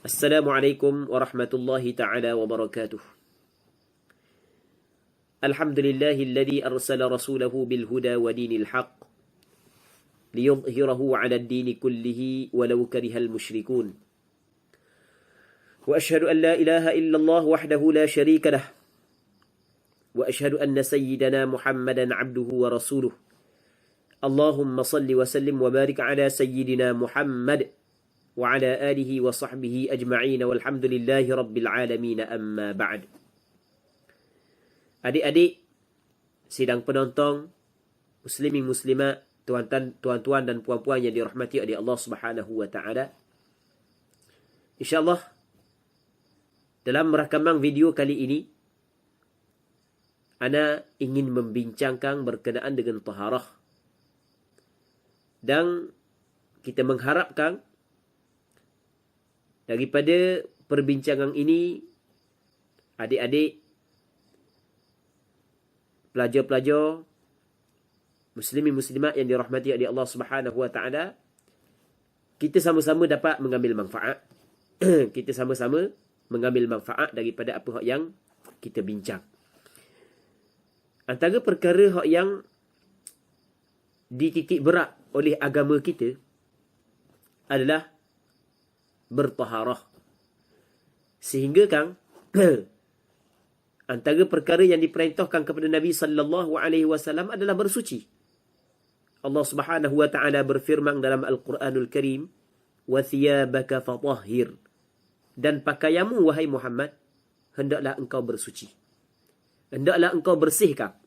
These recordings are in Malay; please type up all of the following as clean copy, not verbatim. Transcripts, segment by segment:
Assalamualaikum warahmatullahi ta'ala wabarakatuh. Alhamdulillahilladzi arsala rasulahu bilhuda wa dinil haqq liyudhhirahu 'ala ad-dini kullihi walau karihal musyrikun. Wa ashhadu an la ilaha illallah wahdahu la syarika lah. Wa ashhadu anna sayyidana Muhammadan 'abduhu wa rasuluh. Allahumma salli wa sallim wa barik 'ala sayyidina Muhammad wa ala alihi wa sahbihi ajma'in walhamdulillahi rabbil alamin, amma ba'd. Adik-adik, sidang penonton, muslimin muslimat, tuan-tuan dan puan-puan yang dirahmati oleh Allah Subhanahu wa taala. InsyaAllah dalam rakaman video kali ini ana ingin membincangkan berkenaan dengan taharah. Dan kita mengharapkan daripada perbincangan ini, adik-adik, pelajar-pelajar, muslimin muslimat yang dirahmati oleh Allah Subhanahu wa taala, kita sama-sama dapat mengambil manfaat. Kita sama-sama mengambil manfaat daripada apa yang kita bincang. Antara perkara yang dititik berat oleh agama kita adalah bertaharah. Sehingga kan antara perkara yang diperintahkan kepada Nabi sallallahu alaihi wasallam adalah bersuci. Allah Subhanahu wa taala berfirman dalam Al-Quranul Karim, "Wa thiyabaka fatahhir." Dan pakaianmu wahai Muhammad, hendaklah engkau bersuci. Hendaklah engkau bersihkan.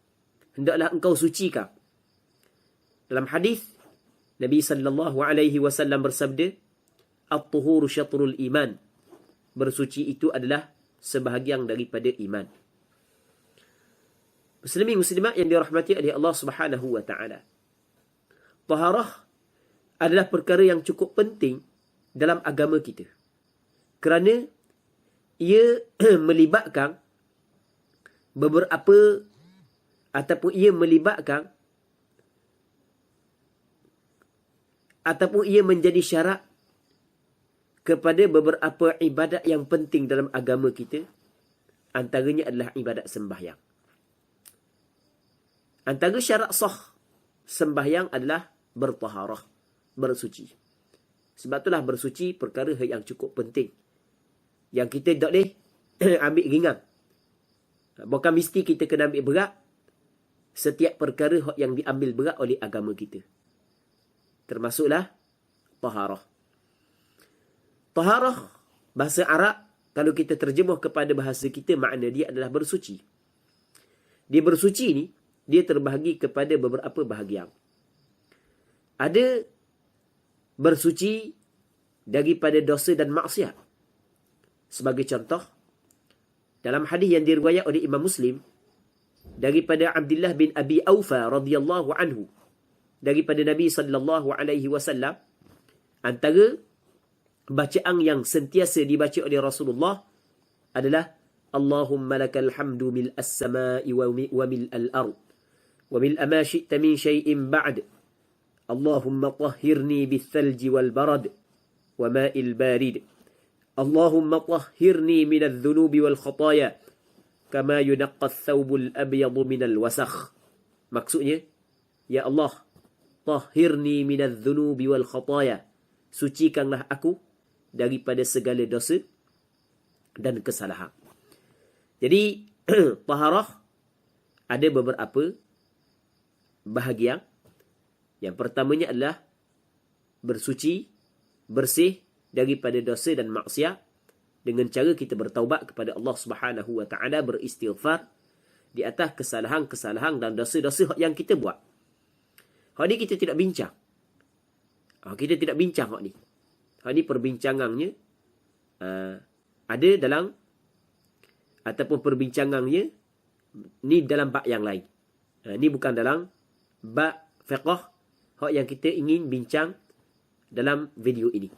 Hendaklah engkau sucikan. Dalam hadis Nabi sallallahu alaihi wasallam bersabda, "At-tuhuru syatrul iman." Bersuci itu adalah sebahagian daripada iman. Muslimin muslimat yang dirahmati oleh Allah Subhanahu wa taala, taharah adalah perkara yang cukup penting dalam agama kita. Kerana ia melibatkan beberapa ataupun ia menjadi syarat kepada beberapa ibadat yang penting dalam agama kita. Antaranya adalah ibadat sembahyang. Antara syarat sah sembahyang adalah bertaharah, bersuci. Sebab itulah bersuci perkara yang cukup penting, yang kita tak boleh ambil ringan. Bukan mesti kita kena ambil berat setiap perkara yang diambil berat oleh agama kita. Termasuklah taharah. Taharah, bahasa Arab, kalau kita terjemah kepada bahasa kita, makna dia adalah bersuci. Dia bersuci ni, dia terbahagi kepada beberapa bahagian. Ada bersuci daripada dosa dan maksiat. Sebagai contoh, dalam hadis yang diriwayat oleh Imam Muslim, daripada Abdullah bin Abi Aufa radhiyallahu anhu, daripada Nabi sallallahu alaihi wasallam, antara bacaan yang sentiasa dibaca oleh Rasulullah adalah Allahumma lakal hamdu mil as-sama'i wa mil al-ard wa mil ma syi'ta min syai'in ba'd. Allahumma tahhirni bil-thalji wal-barad wa ma'il barid. Allahumma tahhirni min adh-dhunubi wal-khataya kama yunaqqa ath-thawbu al-abyadu min al-wasakh. Maksudnya, ya Allah, tahhirni min adh-dhunubi wal-khataya, sucikanlah aku daripada segala dosa dan kesalahan. Jadi, taharah ada beberapa bahagian. Yang pertamanya adalah bersuci, bersih daripada dosa dan maksiat dengan cara kita bertaubat kepada Allah Subhanahu wa taala, beristighfar di atas kesalahan-kesalahan dan dosa-dosa yang kita buat. Hak ni kita tidak bincang. Kita tidak bincang hak ni. Hak ni perbincangannya ada dalam, ataupun perbincangannya ni dalam bab yang lain. Ni bukan dalam bab fiqh hak yang kita ingin bincang dalam video ini.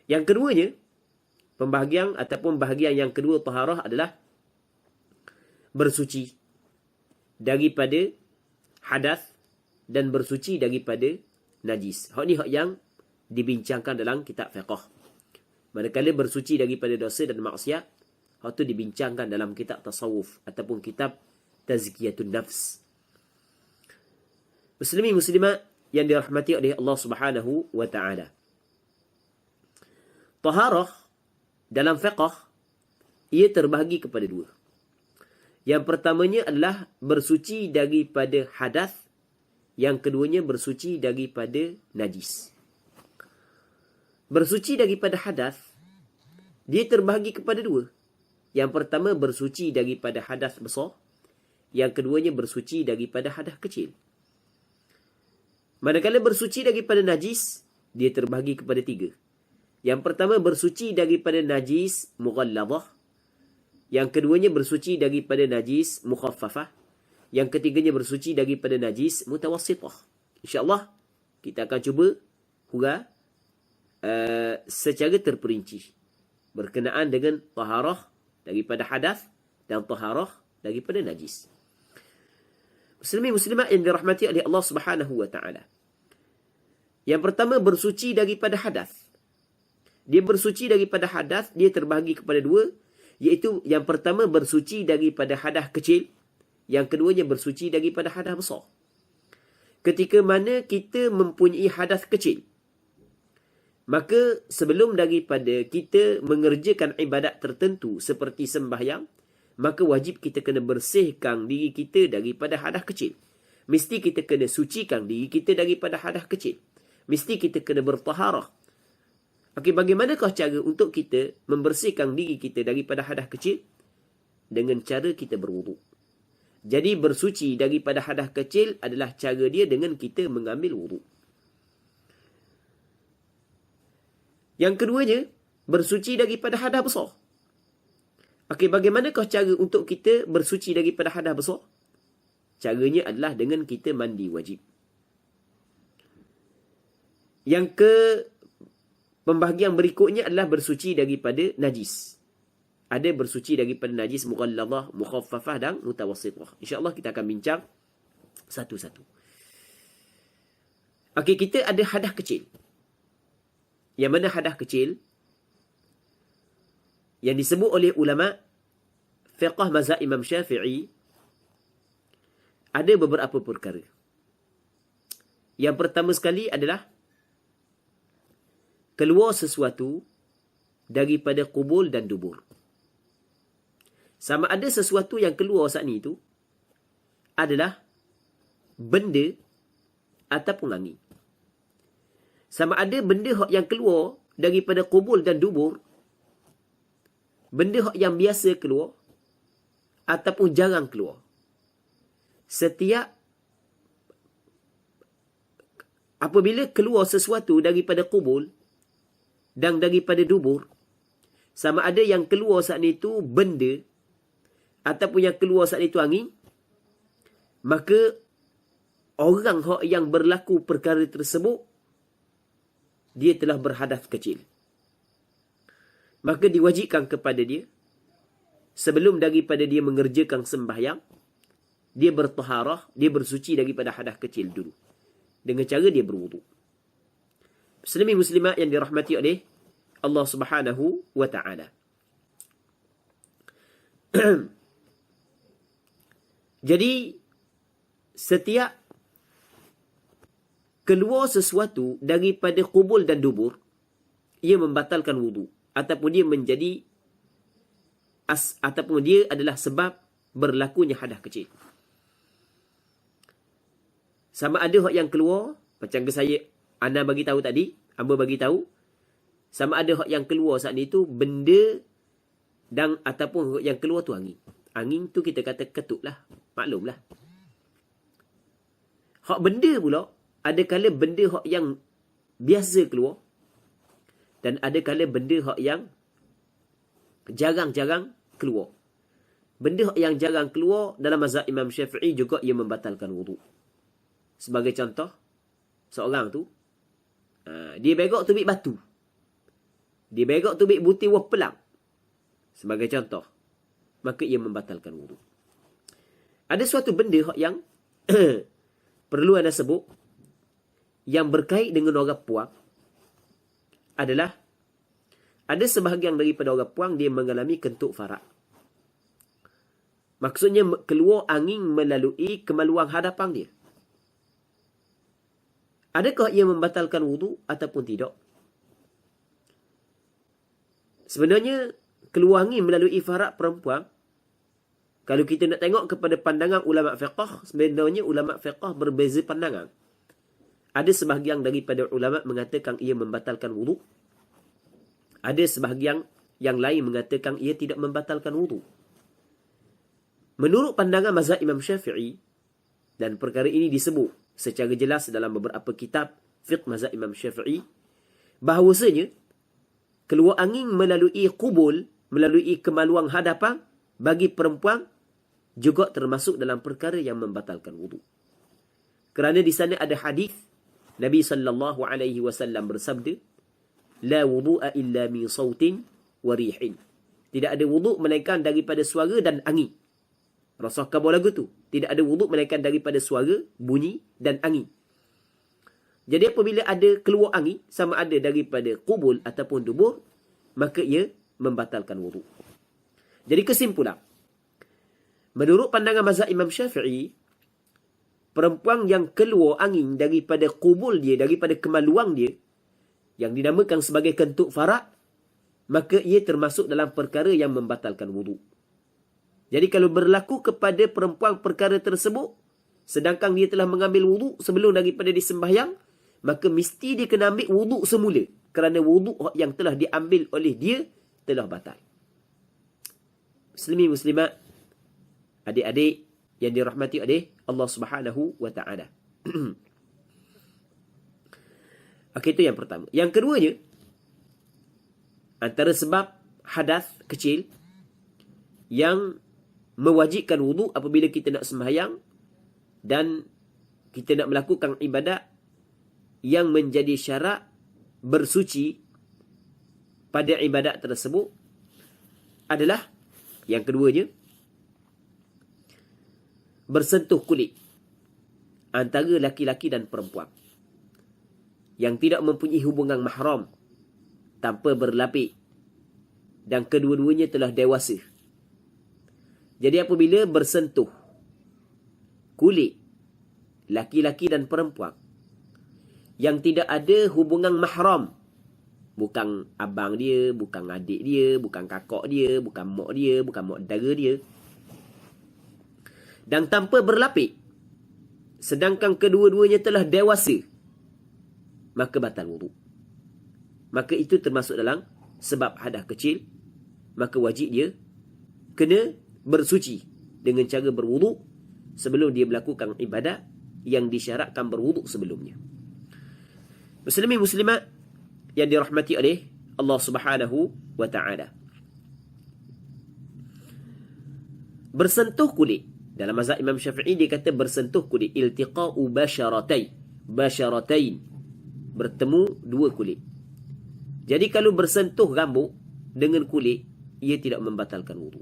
Yang keduanya, pembahagian ataupun bahagian yang kedua taharah adalah bersuci daripada hadas dan bersuci daripada najis. Hak ni hak yang dibincangkan dalam kitab fiqh. Manakala bersuci daripada dosa dan maksiat, hal tu dibincangkan dalam kitab tasawuf ataupun kitab tazkiyatun nafs. Muslimin muslimat yang dirahmati oleh Allah Subhanahu wa taala. Taharah dalam fiqh ia terbahagi kepada dua. Yang pertamanya adalah bersuci daripada hadas, yang keduanya bersuci daripada najis. Bersuci daripada hadas dia terbahagi kepada dua. Yang pertama bersuci daripada hadas besar, yang keduanya bersuci daripada hadas kecil. Manakala bersuci daripada najis, dia terbahagi kepada tiga. Yang pertama bersuci daripada najis mughalladhah, yang keduanya bersuci daripada najis mukhaffafah, yang ketiganya bersuci daripada najis mutawassithah. InsyaAllah kita akan cuba huraikan secara terperinci berkenaan dengan taharah daripada hadas dan taharah daripada najis. Muslimin muslimat yang dirahmati oleh Allah Subhanahu wa taala. Yang pertama bersuci daripada hadas. Dia bersuci daripada hadas, dia terbahagi kepada dua, iaitu yang pertama bersuci daripada hadas kecil, yang keduanya bersuci daripada hadas besar. Ketika mana kita mempunyai hadas kecil, maka sebelum daripada kita mengerjakan ibadat tertentu seperti sembahyang, maka wajib kita kena bersihkan diri kita daripada hadas kecil. Mesti kita kena sucikan diri kita daripada hadas kecil. Mesti kita kena bertaharah. Okey, bagaimanakah cara untuk kita membersihkan diri kita daripada hadas kecil? Dengan cara kita berwuduk. Jadi bersuci daripada hadas kecil adalah cara dia dengan kita mengambil wuduk. Yang keduanya, bersuci daripada hadas besar. Okey, bagaimanakah cara untuk kita bersuci daripada hadas besar? Caranya adalah dengan kita mandi wajib. Yang pembahagian berikutnya adalah bersuci daripada najis. Ada bersuci daripada najis mughalladhah, mukhaffafah dan mutawassithah. InsyaAllah kita akan bincang satu-satu. Okey, kita ada hadas kecil. Yang mana hadas kecil yang disebut oleh ulama fiqh mazhab Imam Syafi'i, ada beberapa perkara. Yang pertama sekali adalah keluar sesuatu daripada kubul dan dubur. Sama ada sesuatu yang keluar saat ni itu adalah benda ataupun angin. Sama ada benda yang keluar daripada kubul dan dubur, benda yang biasa keluar ataupun jarang keluar. Setiap apabila keluar sesuatu daripada kubul dan daripada dubur, sama ada yang keluar saat itu benda ataupun yang keluar saat itu angin, maka orang yang berlaku perkara tersebut dia telah berhadas kecil. Maka diwajibkan kepada dia sebelum daripada dia mengerjakan sembahyang, dia bertaharah, dia bersuci daripada hadas kecil dulu dengan cara dia berwuduk. Muslimin muslimat yang dirahmati oleh Allah Subhanahu wa taala. Jadi setiap keluar sesuatu daripada kubul dan dubur, ia membatalkan wudu ataupun dia menjadi ataupun dia adalah sebab berlakunya hadas kecil. Sama ada hak yang keluar, macam Ana bagi tahu tadi, Amba bagi tahu, sama ada hak yang keluar saat ni tu benda dan ataupun hak yang keluar tu angin. Angin tu kita kata ketuk lah, maklumlah. Hak benda pula, ada kala benda hak yang biasa keluar dan ada kala benda hak yang jarang-jarang keluar. Benda hak yang jarang keluar dalam mazhab Imam Syafi'i juga ia membatalkan wuduk. Sebagai contoh, seorang tu dia begok tubik batu. Dia begok tubik butir buah pelang. Sebagai contoh, maka ia membatalkan wuduk. Ada suatu benda hak yang perlu anda sebut yang berkait dengan orang puak adalah Ada sebahagian daripada orang puang dia mengalami kentut farak. Maksudnya keluar angin melalui kemaluan hadapan dia. Adakah ia membatalkan wudu ataupun tidak? Sebenarnya keluar angin melalui farak perempuan, kalau kita nak tengok kepada pandangan ulama fiqh, sebenarnya ulama fiqh berbeza pandangan. Ada sebahagian daripada ulama mengatakan ia membatalkan wudu. Ada sebahagian yang lain mengatakan ia tidak membatalkan wudu. Menurut pandangan mazhab Imam Syafi'i, dan perkara ini disebut secara jelas dalam beberapa kitab fiqh mazhab Imam Syafi'i, bahawasanya keluar angin melalui qubul, melalui kemaluan hadapan, bagi perempuan juga termasuk dalam perkara yang membatalkan wudu. Kerana di sana ada hadis Nabi sallallahu alaihi wasallam bersabda, la wudu'a illa min sautin wa rihin. Tidak ada wuduk melainkan daripada suara dan angin. Rasul kabur lagu tu, tidak ada wuduk melainkan daripada suara, bunyi dan angin. Jadi apabila ada keluar angin, sama ada daripada qubul ataupun dubur, maka ia membatalkan wuduk. Jadi kesimpulan, menurut pandangan mazhab Imam Syafi'i, perempuan yang keluar angin daripada qubul dia, daripada kemaluan dia, yang dinamakan sebagai kentut farak, maka ia termasuk dalam perkara yang membatalkan wuduk. Jadi kalau berlaku kepada perempuan perkara tersebut, sedangkan dia telah mengambil wuduk sebelum daripada disembahyang, maka mesti dia kena ambil wuduk semula. Kerana wuduk yang telah diambil oleh dia telah batal. Muslimin muslimat, adik-adik yang dirahmati oleh Allah Subhanahu wa taala. Okey, itu yang pertama. Yang keduanya, antara sebab hadas kecil yang mewajibkan wuduk apabila kita nak sembahyang dan kita nak melakukan ibadat yang menjadi syarat bersuci pada ibadat tersebut adalah yang keduanya, bersentuh kulit antara laki-laki dan perempuan yang tidak mempunyai hubungan mahram tanpa berlapik dan kedua-duanya telah dewasa. Jadi apabila bersentuh kulit laki-laki dan perempuan yang tidak ada hubungan mahram, bukan abang dia, bukan adik dia, bukan kakak dia, bukan mak dia, bukan mak dara dia, dan tanpa berlapik, sedangkan kedua-duanya telah dewasa, maka batal wuduk. Maka itu termasuk dalam sebab hadas kecil. Maka wajib dia kena bersuci dengan cara berwuduk sebelum dia melakukan ibadat yang disyaratkan berwuduk sebelumnya. Muslimin muslimat yang dirahmati oleh Allah Subhanahu wa taala, bersentuh kulit dalam mazhab Imam Syafi'i, dia kata bersentuh kulit, iltiqa'u basyaratain, bertemu dua kulit. Jadi kalau bersentuh rambut dengan kulit, ia tidak membatalkan wuduk.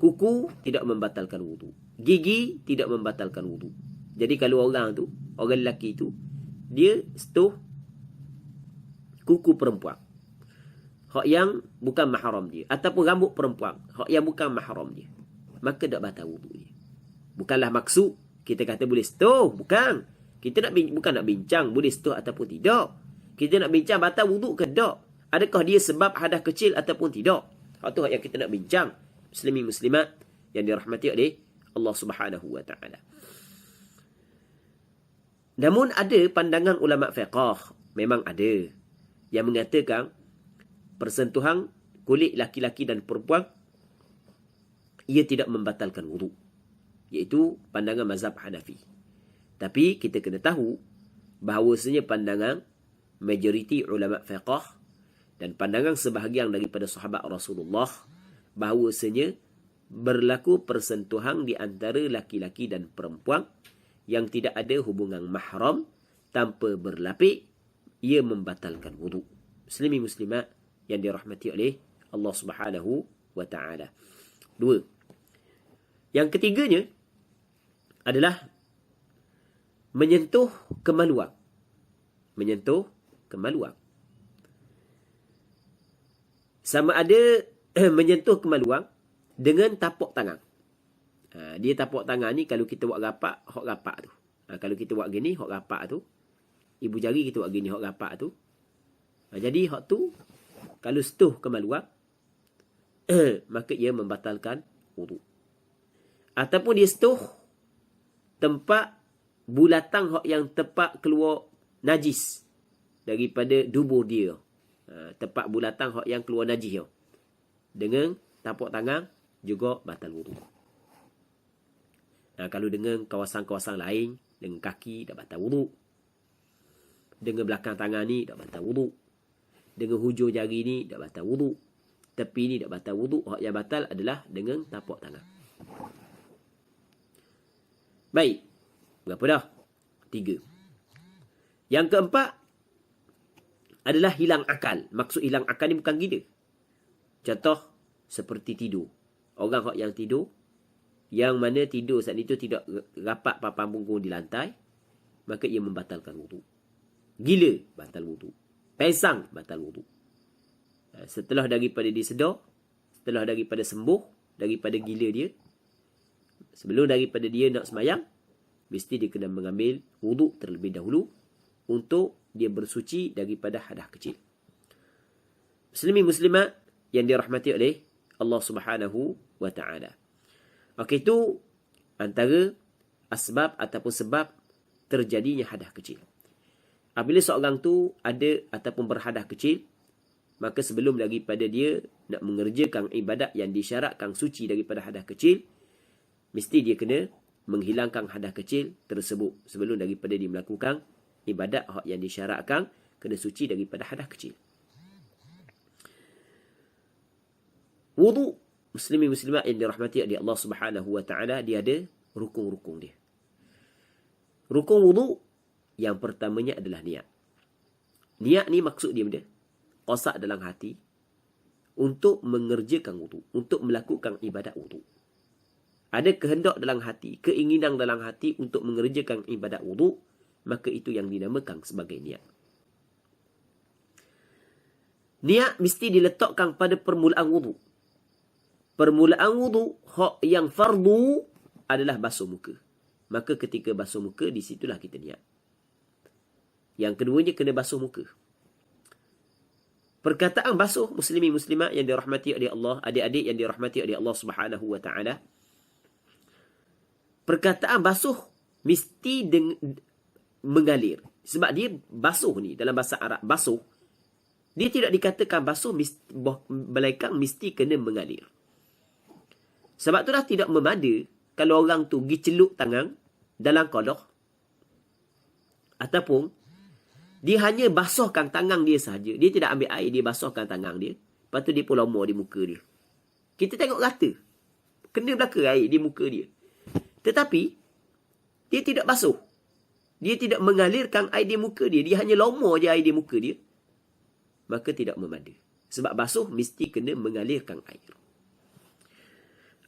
Kuku tidak membatalkan wuduk. Gigi tidak membatalkan wuduk. Jadi kalau orang lelaki tu, dia sentuh kuku perempuan, hak yang bukan mahram dia, ataupun rambut perempuan, hak yang bukan mahram dia, maka tak batal wuduk dia. Bukanlah maksud kita kata boleh sentuh, bukan. Kita bukan nak bincang boleh sentuh ataupun tidak. Kita nak bincang batal wuduk ke tak. Adakah dia sebab hadas kecil ataupun tidak. Hak tu hak yang kita nak bincang. Muslimin muslimat yang dirahmati oleh Allah Subhanahu wa taala. Namun ada pandangan ulama fiqh, memang ada, yang mengatakan persentuhan kulit laki-laki dan perempuan ia tidak membatalkan wuduk, iaitu pandangan mazhab Hanafi. Tapi kita kena tahu bahawasanya pandangan majoriti ulama fiqh dan pandangan sebahagian daripada sahabat Rasulullah bahawasanya berlaku persentuhan di antara laki-laki dan perempuan yang tidak ada hubungan mahram tanpa berlapik, ia membatalkan wuduk. Muslimin muslimat yang dirahmati oleh Allah Subhanahu wa taala. Dua. Yang ketiganya adalah menyentuh kemaluan. Menyentuh kemaluan. sama ada menyentuh kemaluan dengan tapak tangan. Dia tapak tangan ni kalau kita buat rapak, hok rapak tu. Kalau kita buat gini, hok rapak tu. Ibu jari kita buat gini, hok rapak tu. Jadi hok tu, kalau setuh kemaluan, maka ia membatalkan wudu. Ataupun dia setuh tempat bulatan hok yang tepat keluar najis daripada dubur dia. Tempat bulatan hok yang keluar najis. Dengan tapak tangan juga batal wudu. Kalau dengan kawasan-kawasan lain, dengan kaki dah batal wudu. Dengan belakang tangan ni dah batal wudu. Dengan hujung jari ni dah batal wudu. Tepi ni dah batal wudu. Hak yang batal adalah dengan tapak tangan. Baik. Berapa dah? 3. Yang keempat adalah hilang akal. Maksud hilang akal ni bukan gila. Contoh seperti tidur. Orang hak yang tidur, yang mana tidur saat itu tidak rapat papan punggung di lantai, maka ia membatalkan wudu. Gila, batal wudu. Pesang, batal wudu. Setelah daripada dia sedar, setelah daripada sembuh, daripada gila dia, sebelum daripada dia nak semayang, mesti dia kena mengambil wudu terlebih dahulu untuk dia bersuci daripada hadas kecil. Muslimin muslimat yang dirahmati oleh Allah Subhanahu wa ta'ala. Okey, itu antara asbab ataupun sebab terjadinya hadas kecil. Apabila seorang tu ada ataupun berhadas kecil, maka sebelum daripada dia nak mengerjakan ibadat yang disyaratkan suci daripada hadas kecil, mesti dia kena menghilangkan hadas kecil tersebut sebelum daripada dia melakukan ibadat yang disyaratkan kena suci daripada hadas kecil. Wudu, muslimin muslimat yang dirahmati oleh Allah Subhanahu wa ta'ala, dia ada rukun-rukun dia. Rukun wudu yang pertamanya adalah niat. Niat ni maksud dia benda qasad dalam hati untuk mengerjakan wudu, untuk melakukan ibadat wudu. Ada kehendak dalam hati, keinginan dalam hati untuk mengerjakan ibadat wudu, maka itu yang dinamakan sebagai niat. Niat mesti diletakkan pada permulaan wudu. Permulaan wudu hak yang fardu adalah basuh muka. Maka ketika basuh muka, di situlah kita niat. Yang keduanya kena basuh muka. Perkataan basuh, muslimin muslimat yang dirahmati oleh Allah, adik-adik yang dirahmati oleh Allah Subhanahu wa ta'ala, perkataan basuh mesti mengalir. Sebab dia basuh ni dalam bahasa Arab, basuh, dia tidak dikatakan basuh melainkan mesti kena mengalir. Sebab itulah tidak memada kalau orang tu pergi celup tangan dalam kodah, ataupun dia hanya basahkan tangan dia sahaja. Dia tidak ambil air, dia basahkan tangan dia. Lepas tu dia pun lomor di muka dia. Kita tengok rata. Kena belaka air di muka dia. Tetapi dia tidak basuh. Dia tidak mengalirkan air di muka dia. Dia hanya lomor je air di muka dia. Maka tidak memada. Sebab basuh mesti kena mengalirkan air.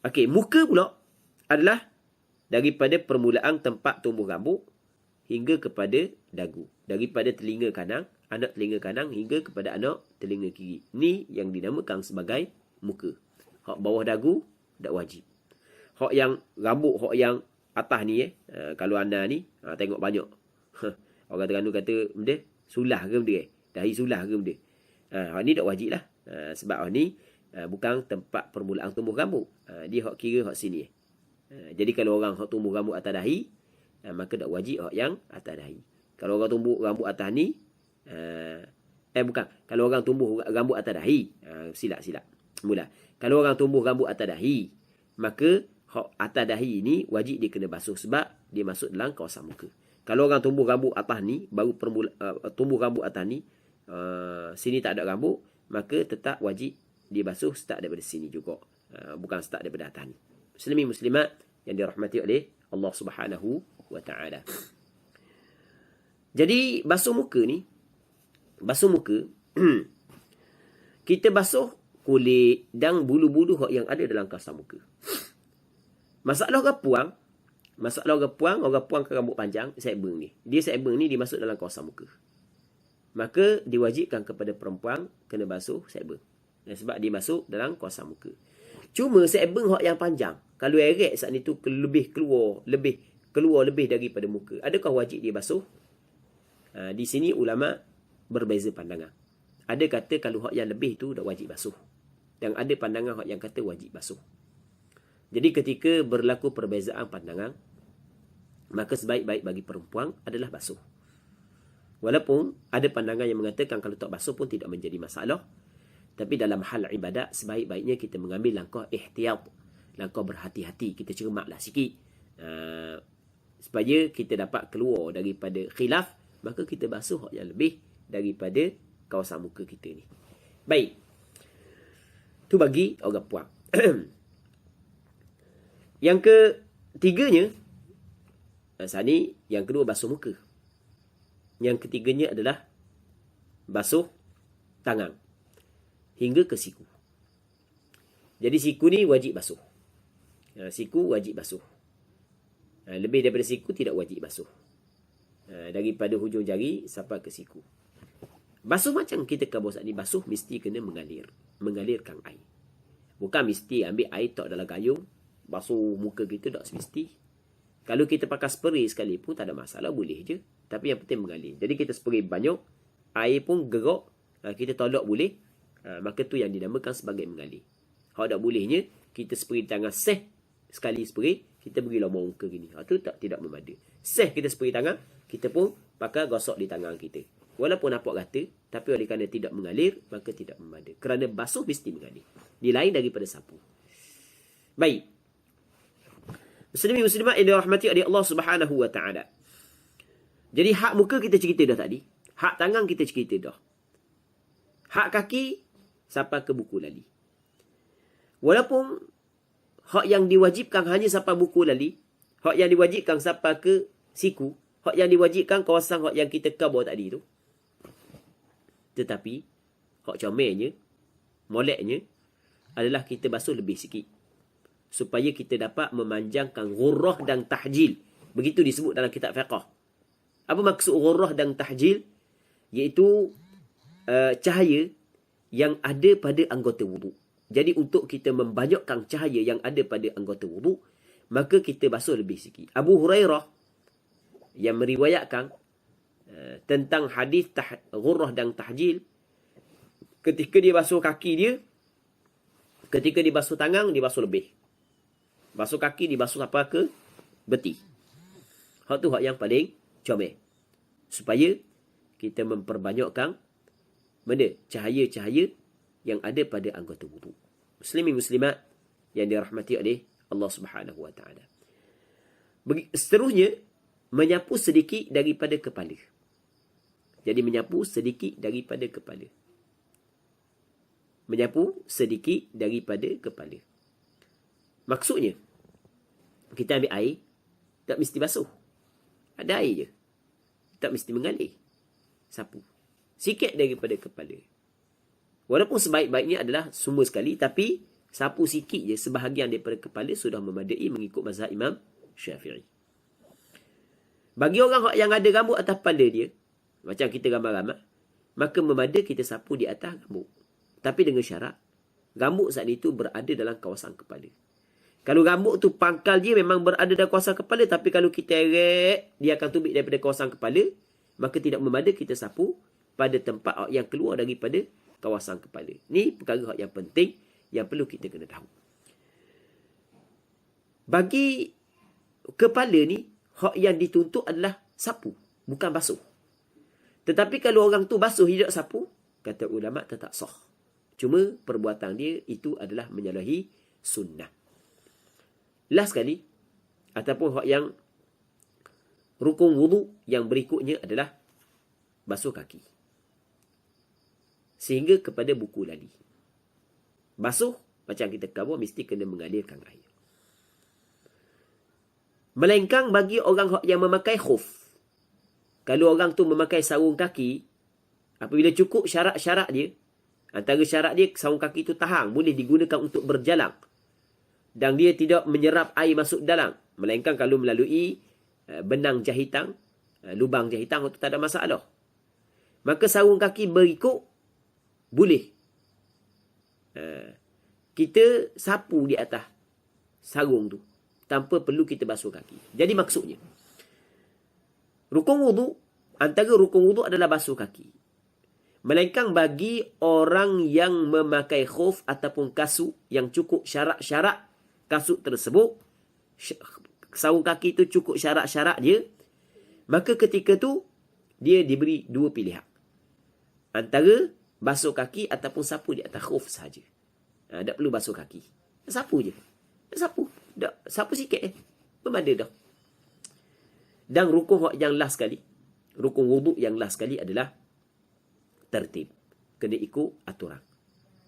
Okey, muka pula adalah daripada permulaan tempat tumbuh rambut hingga kepada dagu. Daripada telinga kanan, anak telinga kanan hingga kepada anak telinga kiri. Ni yang dinamakan sebagai muka. Hak bawah dagu tak wajib. Hak yang rambut, hak yang atas ni kalau anda ni tengok banyak. Orang Terengganu kata benda sulah ke benda dahi sulah ke benda. Hak ni tak wajib lah. Sebab hak ni bukan tempat permulaan tumbuh rambut. Dia hak kira hak sini. Jadi kalau orang hak tumbuh rambut atas dahi, maka tak wajib hak yang atas dahi. Kalau orang tumbuh rambut atas ni, bukan. Kalau orang tumbuh rambut atas dahi, silap. Mula. Kalau orang tumbuh rambut atas dahi, maka hak atas dahi ni wajib dia kena basuh sebab dia masuk dalam kawasan muka. Kalau orang tumbuh rambut atas ni, baru tumbuh rambut atas ni, sini tak ada rambut, maka tetap wajib dia basuh start daripada sini juga. Bukan start daripada atas ni. Muslimin muslimat yang dirahmati oleh Allah Subhanahu wa ta'ala. Jadi basuh muka ni, kita basuh kulit dan bulu-bulu yang ada dalam kawasan muka. Masalah orang puang ke rambut panjang, sideburn ni. Sideburn ni dia masuk dalam kawasan muka. Maka diwajibkan kepada perempuan kena basuh sideburn. Sebab dia masuk dalam kawasan muka. Cuma seebeng hak yang panjang. Kalau erek saat ni tu lebih keluar lebih daripada muka. Adakah wajib dia basuh? Di sini ulama berbeza pandangan. Ada kata kalau hak yang lebih tu dah wajib basuh. Dan ada pandangan hak yang kata wajib basuh. Jadi ketika berlaku perbezaan pandangan, maka sebaik-baik bagi perempuan adalah basuh. Walaupun ada pandangan yang mengatakan kalau tak basuh pun tidak menjadi masalah. Tapi dalam hal ibadat, sebaik-baiknya kita mengambil langkah ihtiyat. Langkah berhati-hati. Kita cermaklah sikit. Supaya kita dapat keluar daripada khilaf, maka kita basuh yang lebih daripada kawasan muka kita ni. Baik. Tu bagi orang puan. Yang ketiganya, Sani, yang kedua basuh muka. Yang ketiganya adalah basuh tangan hingga ke siku. Jadi siku ni wajib basuh. Siku wajib basuh. Lebih daripada siku tidak wajib basuh. Daripada hujung jari sampai ke siku. Basuh macam kita kabur saat ni, basuh mesti kena mengalirkan air. Bukan mesti ambil air tok dalam gayung, basuh muka kita, tak semesti. Kalau kita pakai spray sekali pun tak ada masalah, boleh je. Tapi yang penting mengalir. Jadi kita spray banyak, air pun gerak, kita tolak boleh. Maka tu yang dinamakan sebagai mengalir. Kalau tak bolehnya, kita spray tangan sekali spray, kita beri lama muka gini. Tu tidak memada. Kita spray tangan, kita pun pakai gosok di tangan kita. Walaupun nampak rata, tapi oleh kerana tidak mengalir, maka tidak memada. Kerana basuh mesti mengalir. Dia lain daripada sapu. Baik. Muslimin-muslimat yang dirahmati oleh Allah Subhanahu wa taala. Jadi hak muka kita cerita dah tadi. Hak tangan kita cerita dah. Hak kaki sampai ke buku lali. Walaupun hak yang diwajibkan hanya sampai buku lali, hak yang diwajibkan sampai ke siku, hak yang diwajibkan kawasan hak yang kita cover tadi tu. Tetapi hak comelnya, moleknya adalah kita basuh lebih sikit. Supaya kita dapat memanjangkan ghurrah dan tahjil. Begitu disebut dalam kitab fiqh. Apa maksud ghurrah dan tahjil? Iaitu cahaya yang ada pada anggota wuduk. Jadi untuk kita membanyakkan cahaya yang ada pada anggota wuduk, maka kita basuh lebih sikit. Abu Hurairah yang meriwayatkan tentang hadis ghurrah dan tahjil, ketika dia basuh kaki dia, ketika dia basuh tangan, dia basuh lebih. Basuh kaki, dia basuh apa ke beti. Hak tu hak yang paling comel. Supaya kita memperbanyakkan benda cahaya-cahaya yang ada pada anggota wuduk. Muslimin muslimat yang dirahmati oleh Allah Subhanahu wa taala. Seterusnya, menyapu sedikit daripada kepala. Jadi menyapu sedikit daripada kepala. Menyapu sedikit daripada kepala. Maksudnya, kita ambil air, tak mesti basuh. Ada air je. Tak mesti mengalir. Sapu. Sikit daripada kepala. Walaupun sebaik-baiknya adalah semua sekali, tapi sapu sikit je, sebahagian daripada kepala sudah memadai mengikut mazhab Imam Syafi'i. Bagi orang yang ada rambut atas kepala dia, macam kita ramai-ramai, maka memada kita sapu di atas rambut. Tapi dengan syarat, rambut saat itu berada dalam kawasan kepala. Kalau rambut tu pangkal dia memang berada dalam kawasan kepala, tapi kalau kita erek, dia akan tubik daripada kawasan kepala, maka tidak memada kita sapu pada tempat yang keluar daripada kawasan kepala. Ini perkara yang penting yang perlu kita kena tahu. Bagi kepala ni, hak yang dituntut adalah sapu, bukan basuh. Tetapi kalau orang tu basuh tidak sapu, kata ulama tetap sah. Cuma perbuatan dia itu adalah menyalahi sunnah. Last sekali, ataupun hak yang rukun wudu yang berikutnya adalah basuh kaki. Sehingga kepada buku lali. Basuh, macam kita kata, mesti kena mengalirkan air. Melainkan bagi orang yang memakai khuf. Kalau orang tu memakai sarung kaki, apabila cukup syarat-syarat dia, antara syarat dia, sarung kaki itu tahan, boleh digunakan untuk berjalan. Dan dia tidak menyerap air masuk dalam. Melainkan kalau melalui benang jahitan, lubang jahitan, itu tak ada masalah. Maka sarung kaki berikut, boleh kita sapu di atas sarung tu tanpa perlu kita basuh kaki. Jadi maksudnya, rukun wudu, antara rukun wudu adalah basuh kaki. Melainkan bagi orang yang memakai khuf ataupun kasut yang cukup syarat-syarat kasut tersebut, sarung kaki tu cukup syarat-syarat dia, maka ketika tu dia diberi dua pilihan. Antara basuh kaki ataupun sapu di atas khuf sahaja. Tak perlu basuh kaki. Sapu je. Sapu. Sapu sikit memada dah. Dan rukun yang last sekali, rukun wuduk yang last sekali adalah tertib. Kena ikut aturan.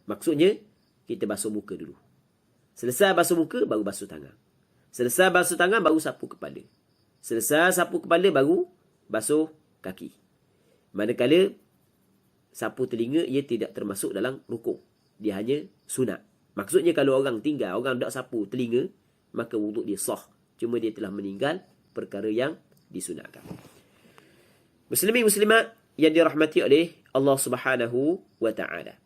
Maksudnya, kita basuh muka dulu. Selesai basuh muka, baru basuh tangan. Selesai basuh tangan, baru sapu kepala. Selesai sapu kepala, baru basuh kaki. Manakala sapu telinga, ia tidak termasuk dalam rukun. Dia hanya sunat. Maksudnya kalau orang tinggal, orang tak sapu telinga, maka wuduk dia sah. Cuma dia telah meninggal perkara yang disunatkan. Muslimin muslimat yang dirahmati oleh Allah Subhanahu wa taala.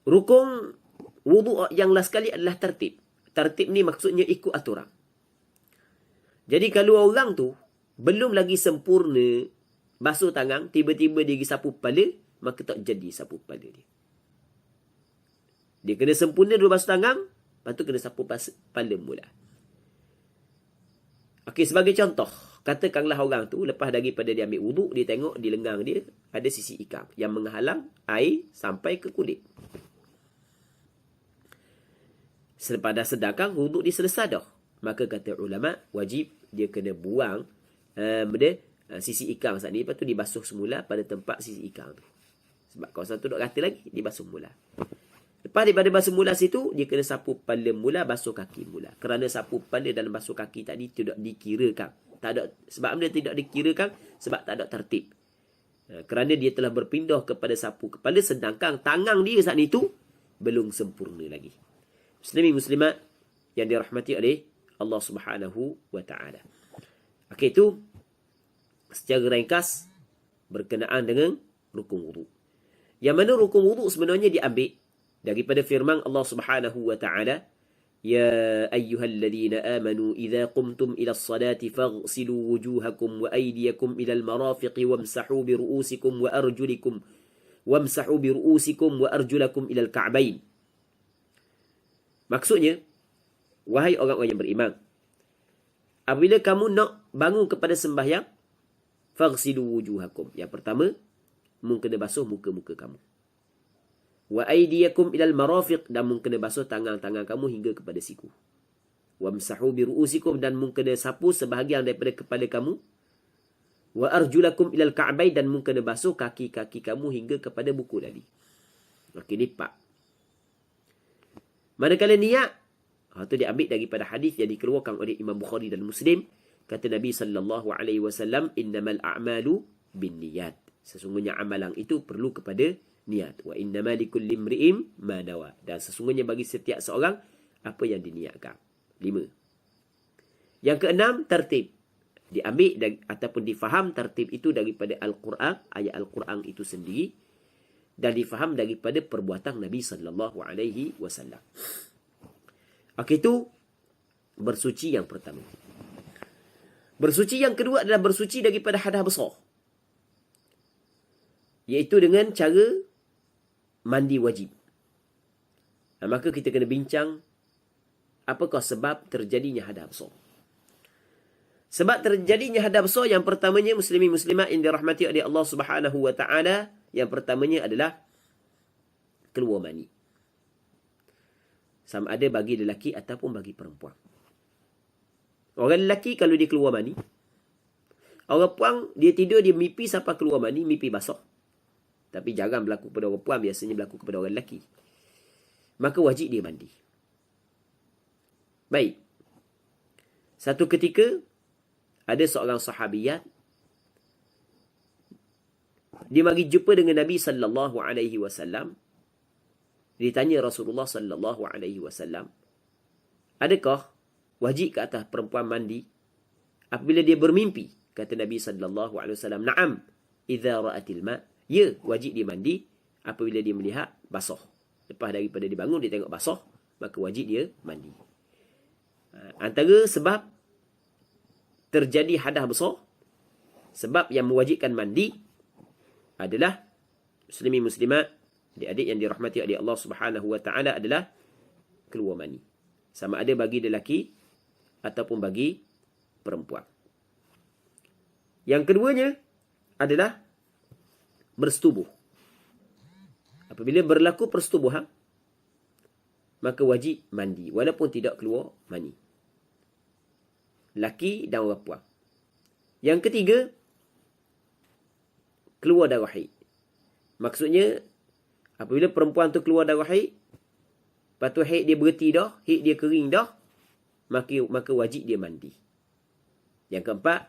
Rukun wuduk yang last sekali adalah tertib. Tertib ni maksudnya ikut aturan. Jadi kalau orang tu belum lagi sempurna basuh tangan, tiba-tiba dia pergi sapu kepala, maka tak jadi sapu kepala dia. Dia kena sempurna dulu basuh tangan, lepas tu kena sapu kepala mula. Okey, sebagai contoh, katakanlah orang tu lepas daripada dia ambil wuduk, dia tengok di lengan dia ada sisi ikan yang menghalang air sampai ke kulit. Selepas dah sedangkan wuduk dia selesai dah, maka kata ulama wajib dia kena buang sisi ikan saat ni, lepas tu dibasuh semula pada tempat sisi ikan tu. Sebab kawasan tu duk rata lagi, dibasuh mula. Lepas daripada basuh mula situ, dia kena sapu kepala mula, basuh kaki mula. Kerana sapu kepala dan basuh kaki tadi tidak dikirakan. Tak ada, sebab benda tidak dikirakan, sebab tak ada tertib. Kerana dia telah berpindah kepada sapu kepala, sedangkan tangan dia saat itu belum sempurna lagi. Muslimin muslimat yang dirahmati oleh Allah Subhanahu wa taala. Okey, itu secara ringkas berkenaan dengan rukun wuduk. Yang mana rukun wuduk sebenarnya diambil daripada firman Allah Subhanahu wa taala, ya ayyuhalladzina amanu idza qumtum ila as-salati faghsilu wujuhakum wa aydiyakum ila al-marafiqi wamsahu bi ru'usikum wa arjulikum wa arjulakum ila al-ka'bayn. Maksudnya, wahai orang-orang yang beriman, apabila kamu nak bangun kepada sembahyang, faghsilu wujuhakum. Yang pertama, mu kena basuh muka-muka kamu. Wa aydiyakum ilal marafiq, dan mu kena basuh tangan-tangan kamu hingga kepada siku. Wamsahu bi ru'usikum, dan mu kena sapu sebahagian daripada kepala kamu. Wa arjulakum ilal ka'bayn, dan mu kena basuh kaki-kaki kamu hingga kepada buku tadi. Okey, ni pak. Manakala niat, itu diambil daripada hadis yang dikeluarkan oleh Imam Bukhari dan Muslim. Kata Nabi sallallahu alaihi wasallam, innamal a'malu binniyat. Sesungguhnya amalan itu perlu kepada niat. Wa innamal likulli imri'in ma nawa. Dan sesungguhnya bagi setiap seorang apa yang diniatkan. 5. Yang keenam, tertib. Diambil ataupun difaham tertib itu daripada Al-Quran, ayat Al-Quran itu sendiri, dan difaham daripada perbuatan Nabi sallallahu alaihi wasallam. Okey, itu bersuci yang pertama. Bersuci yang kedua adalah bersuci daripada hadas besar, iaitu dengan cara mandi wajib. Maka kita kena bincang apakah sebab terjadinya hadas besar. Sebab terjadinya hadas besar yang pertamanya, muslimin muslimat yang dirahmati oleh Allah Subhanahu wa taala, yang pertamanya adalah keluar mani. Sama ada bagi lelaki ataupun bagi perempuan. Orang lelaki kalau dia keluar mani, orang perempuan dia tidur, dia mimpi sampai keluar mani, mimpi basah. Tapi jarang berlaku pada orang perempuan, biasanya berlaku kepada orang lelaki. Maka wajib dia mandi. Baik. Satu ketika ada seorang sahabiyat, dia mari jumpa dengan Nabi sallallahu alaihi wasallam. Ditanya Rasulullah sallallahu alaihi wasallam, adakah wajib ke atas perempuan mandi apabila dia bermimpi? Kata Nabi sallallahu alaihi wasallam, "Na'am, idza ra'atil ma." Ya, wajib dia mandi apabila dia melihat basah. Lepas daripada dia bangun, dia tengok basah, maka wajib dia mandi. Antara sebab terjadi hadas besar, sebab yang mewajibkan mandi adalah muslimin muslimat, adik-adik yang dirahmati oleh Allah Subhanahu wa taala, adalah keluar mani. Sama ada bagi lelaki ataupun bagi perempuan. Yang keduanya adalah bersetubuh. Apabila berlaku persetubuhan, maka wajib mandi walaupun tidak keluar mani. Laki dan orang perempuan. Yang ketiga, keluar darah haid. Maksudnya, apabila perempuan tu keluar darah haid, lepas tu haid dia berhenti dah, haid dia kering dah, maka wajib dia mandi. Yang keempat,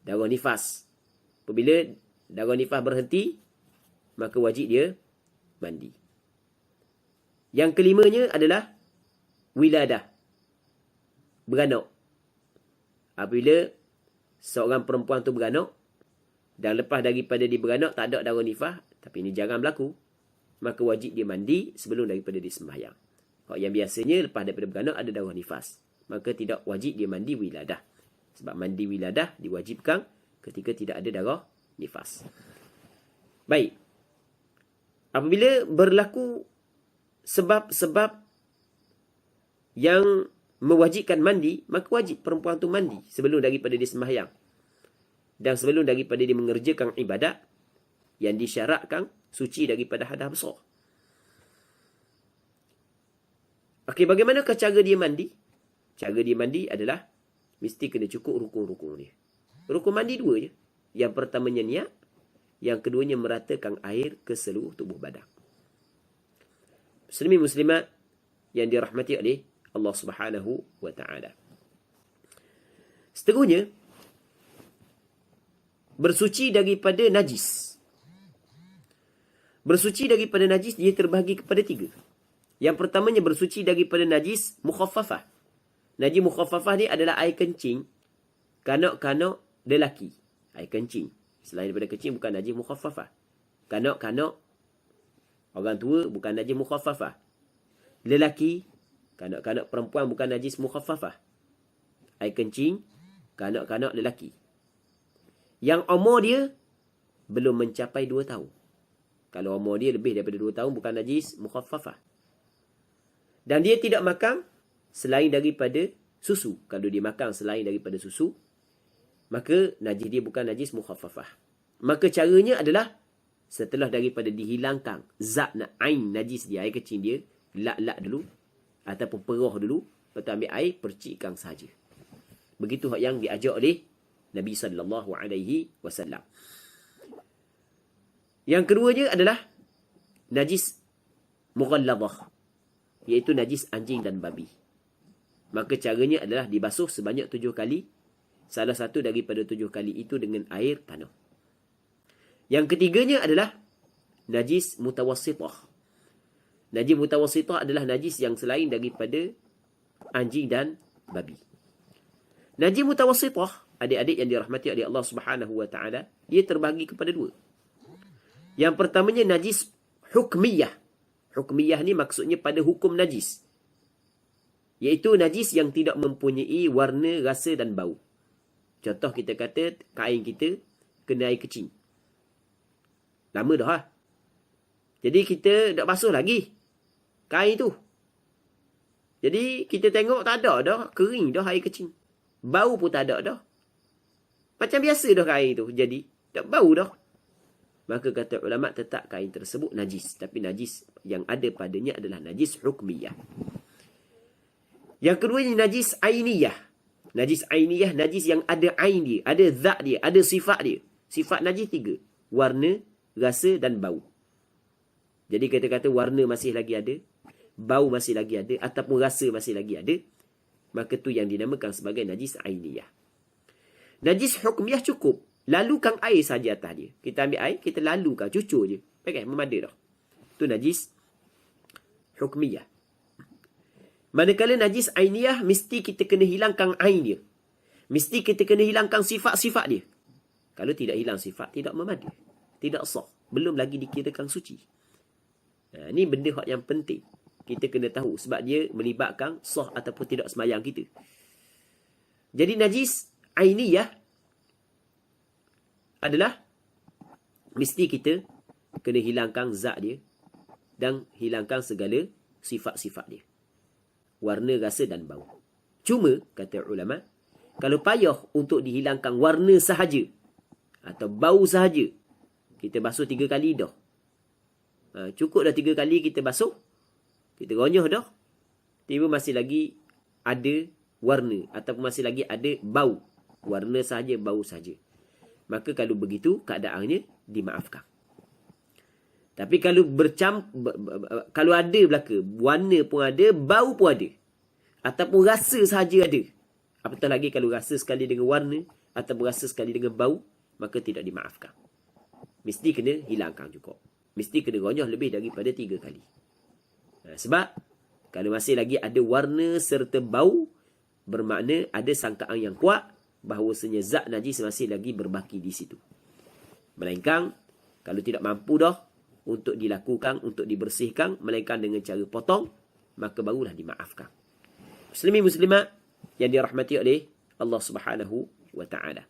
darah nifas. Apabila darah nifas berhenti, maka wajib dia mandi. Yang kelimanya adalah wiladah, beranak. Apabila seorang perempuan tu beranak, dan lepas daripada dia beranak tak ada darah nifas, tapi ini jarang berlaku, maka wajib dia mandi sebelum daripada dia sembahyang. Kalau yang biasanya lepas daripada beranak ada darah nifas, maka tidak wajib dia mandi wiladah. Sebab mandi wiladah diwajibkan ketika tidak ada darah nifas. Baik. Apabila berlaku sebab-sebab yang mewajibkan mandi, maka wajib perempuan tu mandi sebelum daripada dia sembahyang. Dan sebelum daripada dia mengerjakan ibadat yang disyaratkan suci daripada hadas besar. Okey, bagaimanakah cara dia mandi? Cara dia mandi adalah mesti kena cukup rukun-rukun dia. Rukun mandi dua je. Yang pertamanya niat, yang keduanya meratakan air ke seluruh tubuh badan. Muslimin muslimat yang dirahmati oleh Allah Subhanahu wa taala. Seterusnya, bersuci daripada najis. Bersuci daripada najis dia terbahagi kepada tiga. Yang pertamanya bersuci daripada najis mukhaffafah. Najis mukhaffafah ni adalah air kencing kanak-kanak lelaki. Air kencing. Selain daripada kencing bukan najis mukhaffafah. Kanak-kanak orang tua bukan najis mukhaffafah. Lelaki, kanak-kanak perempuan bukan najis mukhaffafah. Air kencing kanak-kanak lelaki. Yang umur dia belum mencapai 2 tahun. Kalau umur dia lebih daripada 2 tahun bukan najis mukhaffafah. Dan dia tidak makan selain daripada susu. Kalau dia makan selain daripada susu, maka najis dia bukan najis mukhaffafah. Maka caranya adalah setelah daripada dihilangkan zat ain najis dia, air kecil dia, lak-lak dulu ataupun perah dulu, lepas tu ambil air percikkan saja. Begitu yang diajar oleh Nabi sallallahu alaihi wasallam. Yang keduanya adalah najis mughalladhah, iaitu najis anjing dan babi. Maka caranya adalah dibasuh sebanyak 7 kali. Salah satu daripada 7 kali itu dengan air tanah. Yang ketiganya adalah najis mutawassithah. Najis mutawassithah adalah najis yang selain daripada anjing dan babi. Najis mutawassithah, adik-adik yang dirahmati oleh Allah Subhanahu wa taala, ia terbahagi kepada 2. Yang pertamanya najis hukmiyah. Hukmiyah ni maksudnya pada hukum najis, iaitu najis yang tidak mempunyai warna, rasa dan bau. Contoh kita kata kain kita kena air kecing. Lama dah lah. Jadi kita tak basuh lagi kain tu. Jadi kita tengok tak ada dah, kering dah air kecing. Bau pun tak ada dah. Macam biasa dah kain tu. Jadi tak bau dah. Maka kata ulama tetap kain tersebut najis. Tapi najis yang ada padanya adalah najis hukmiyah. Yang kedua ni najis ainiyah. Najis ainiyah, najis yang ada ain dia, ada zat dia, ada sifat dia. Sifat najis 3. Warna, rasa dan bau. Jadi kita kata warna masih lagi ada, bau masih lagi ada, ataupun rasa masih lagi ada, maka tu yang dinamakan sebagai najis ainiyah. Najis hukmiyah cukup lalukan air saja atas dia. Kita ambil air, kita lalukan, cucur je. Okay, memada dah. Tu najis hukmiyah. Manakala najis ainiyah, mesti kita kena hilangkan ain dia. Mesti kita kena hilangkan sifat-sifat dia. Kalau tidak hilang sifat, tidak memada. Tidak sah. Belum lagi dikirakan suci. Ni benda hak yang penting. Kita kena tahu sebab dia melibatkan sah ataupun tidak semayang kita. Jadi najis ainiyah adalah mesti kita kena hilangkan zat dia dan hilangkan segala sifat-sifat dia. Warna, rasa dan bau. Cuma, kata ulama, kalau payah untuk dihilangkan warna sahaja atau bau sahaja, kita basuh 3 kali dah. Cukup dah 3 kali kita basuh, kita gonyoh dah, tiba masih lagi ada warna ataupun masih lagi ada bau. Warna sahaja, bau sahaja. Maka kalau begitu, keadaannya dimaafkan. Tapi kalau kalau ada belaka, warna pun ada, bau pun ada, ataupun rasa sahaja ada, apatah lagi kalau rasa sekali dengan warna ataupun rasa sekali dengan bau, maka tidak dimaafkan. Mesti kena hilangkan juga. Mesti kena gonyoh lebih daripada 3 kali. Sebab kalau masih lagi ada warna serta bau, bermakna ada sangkaan yang kuat bahawasanya zat najis masih lagi berbaki di situ. Melainkan kalau tidak mampu dah untuk dilakukan, untuk dibersihkan, melainkan dengan cara potong, maka barulah dimaafkan. Muslimin muslimat yang dirahmati oleh Allah Subhanahu wa taala.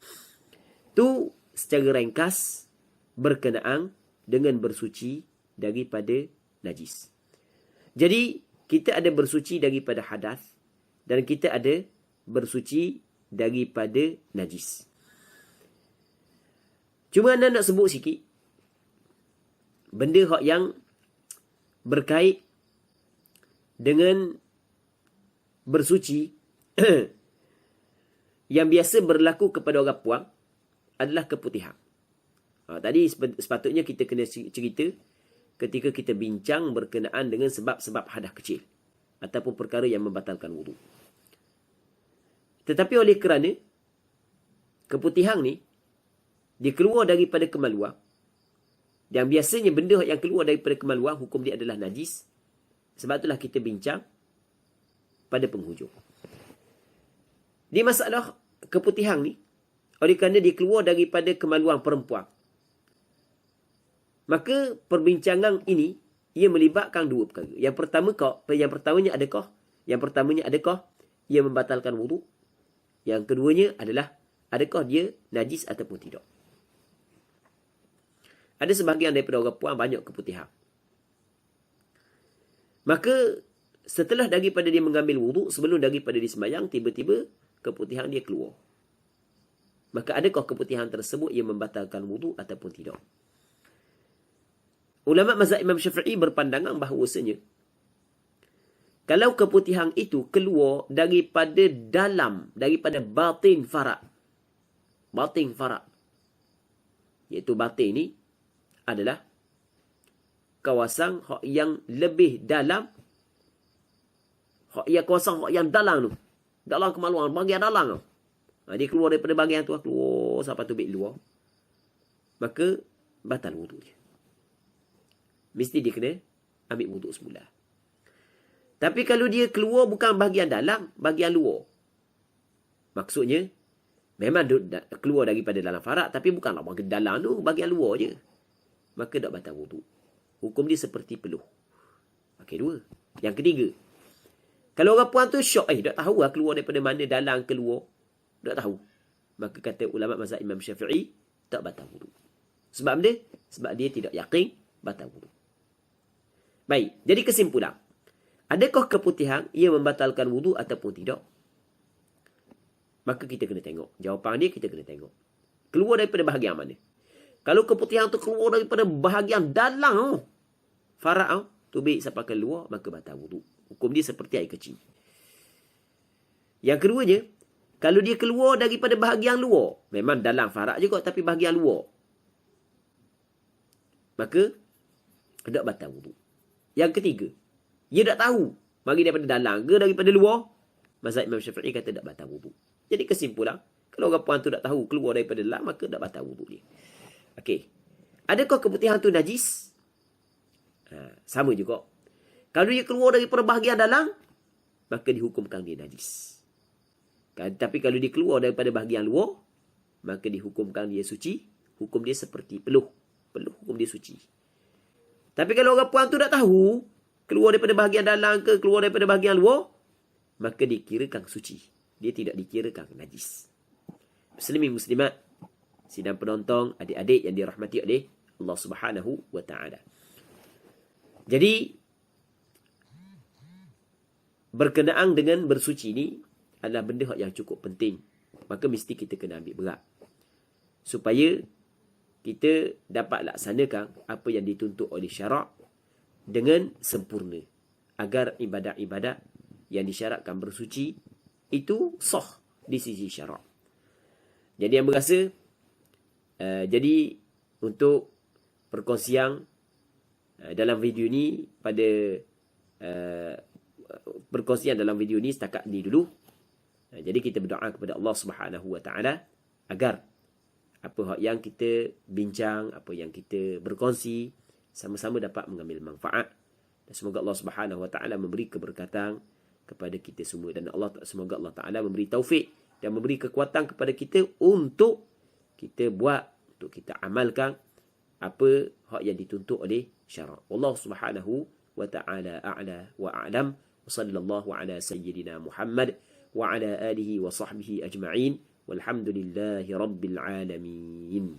Tu secara ringkas berkenaan dengan bersuci daripada najis. Jadi kita ada bersuci daripada hadas dan kita ada bersuci daripada najis. Cuma anda nak sebut sikit benda hak yang berkait dengan bersuci yang biasa berlaku kepada orang puang adalah keputihan. Tadi sepatutnya kita kena cerita ketika kita bincang berkenaan dengan sebab-sebab hadas kecil ataupun perkara yang membatalkan wudu. Tetapi oleh kerana keputihan ni dia keluar daripada kemaluan, yang biasanya benda yang keluar daripada kemaluan hukum dia adalah najis. Sebab itulah kita bincang pada penghujung. Di masalah keputihan ni, oleh kerana dia keluar daripada kemaluan perempuan, maka perbincangan ini ia melibatkan 2 perkara. Yang pertamanya adakah ia membatalkan wudu? Yang keduanya adalah adakah dia najis ataupun tidak? Ada sebahagian daripada orang puan banyak keputihan. Maka setelah daripada dia mengambil wudu, sebelum daripada dia sembahyang, tiba-tiba keputihan dia keluar. Maka adakah keputihan tersebut ia membatalkan wudu ataupun tidak? Ulama mazhab Imam Syafi'i berpandangan bahawasanya kalau keputihan itu keluar daripada dalam, daripada batin farak. Batin farak, iaitu batin ni adalah kawasan yang lebih dalam, kawasan yang dalam tu, dalam kemaluan, bahagian dalam tu. Dia keluar daripada bahagian tu, keluar sampai tubik luar, maka batal wudu dia. Mesti dia kena ambil wudu semula. Tapi kalau dia keluar bukan bahagian dalam, bahagian luar, maksudnya memang keluar daripada dalam farak, tapi bukanlah bahagian dalam tu, bahagian luar je, maka tak batal wudu. Hukum dia seperti peluh. Okey, 2. Yang ketiga, kalau orang puan tu syok, tak tahu lah keluar daripada mana, dalam keluar, tak tahu, maka kata ulama mazhab Imam Syafi'i tak batal wudu. Sebab dia? Sebab dia tidak yakin batal wudu. Baik, jadi kesimpulan, adakah keputihan ia membatalkan wudu ataupun tidak? Maka kita kena tengok. Jawapan dia kita kena tengok. Keluar daripada bahagian mana? Kalau keputihan tu keluar daripada bahagian dalam farak, tubik sampai keluar, maka batal wudu. Hukum dia seperti air kecil. Yang keduanya, kalau dia keluar daripada bahagian luar, memang dalam farak juga tapi bahagian luar, maka tak batal wudu. Yang ketiga, dia tak tahu mari daripada dalam ke daripada luar, mazhab Imam Syafi'i kata tak batal wudu. Jadi kesimpulan, kalau orang puan tu tak tahu keluar daripada dalam, maka tak batal wudu dia. Okey. Adakah keputihan tu najis? Sama juga. Kalau dia keluar daripada bahagian dalam, maka dihukumkan dia najis. Tapi kalau dia keluar daripada bahagian luar, maka dihukumkan dia suci. Hukum dia seperti peluh. Peluh hukum dia suci. Tapi kalau orang puan tu tak tahu, keluar daripada bahagian dalam ke, keluar daripada bahagian luar, maka dikirakan suci. Dia tidak dikirakan najis. Muslimin muslimat, sidang penonton, adik-adik yang dirahmati oleh Allah Subhanahu wa taala. Jadi berkenaan dengan bersuci ni adalah benda yang cukup penting. Maka mesti kita kena ambil berat. Supaya kita dapat laksanakan apa yang dituntut oleh syarak dengan sempurna. Agar ibadat-ibadat yang disyaratkan bersuci itu sah di sisi syarak. Jadi yang berasa, jadi untuk perkongsian dalam video ni perkongsian dalam video ni setakat ni dulu. Jadi kita berdoa kepada Allah Subhanahu wa taala agar apa yang kita bincang, apa yang kita berkongsi sama-sama dapat mengambil manfaat, dan semoga Allah Subhanahu wa taala memberi keberkatan kepada kita semua, dan semoga Allah taala memberi taufik dan memberi kekuatan kepada kita untuk kita buat, untuk kita amalkan apa hak yang dituntut oleh syarak. Wallahu Subhanahu wa taala a'la wa a'lam. Sallallahu ala sayyidina Muhammad wa ala alihi wa sahbihi ajma'in. Walhamdulillahi rabbil alamin.